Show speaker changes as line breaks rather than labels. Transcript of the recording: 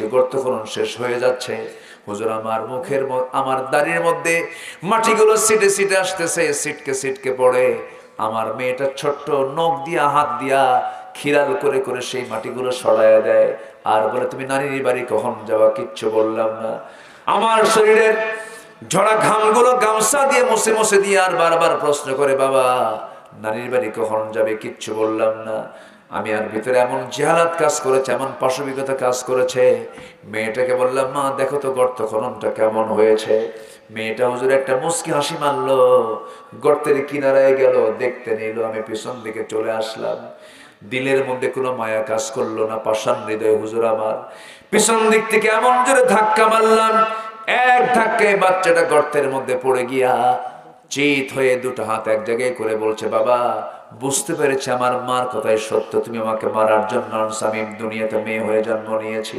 দিচ্ছে, গর্ত খনন শেষ হয়ে যাচ্ছে। হুজুর আমার আমার দাড়ির মধ্যে মাটিগুলো সিটে সিটে আসতেছে, সিটকে সিটকে পড়ে। আমার মেয়েটা ছোট্ট নখ দিয়া হাত দিয়া খিরাল করে করে সেই মাটিগুলো সরাইয়া দেয়, আর বলে তুমি নানির বাড়ি কখন যাওয়া? কিচ্ছু বললাম না। আমার শরীরের ঝরা ঘামগুলো গামছা দিয়ে মুছে মুছে দিয়ে আর বারবার প্রশ্ন করে, বাবা নানির বাড়ি কখন যাবে? কিচ্ছু বললাম না। আমি আর ভিতরে এমন জেহালাত কাজ করেছে, এমন পাশবিকতা কাজ করেছে। মেয়েটাকে বললাম, মা দেখো তো গর্ত খননটা কেমন হয়েছে। মেয়েটা হুজুর একটা মুচকি হাসি মারলো, গর্তের কিনারায় গেল, দেখতে নিল। আমি পিছন দিকে চলে আসলাম। দিলের মধ্যে কোনো মায়া কাজ করলো না, পাষাণ হৃদয় হুজুর আমার। পিছন দিক থেকে এমন জোরে ধাক্কা মারলাম, এক ধাক্কায় বাচ্চাটা গর্তের মধ্যে পড়ে গিয়া চিত হয়ে দুটো হাত এক জায়গায় করে বলছে, বাবা বুঝতে পেরেছি আমার মার কথাই সত্য, তুমি আমাকে মারার জন্য আমি দুনিয়াতে মেয়ে হয়ে জন্ম নিয়েছি।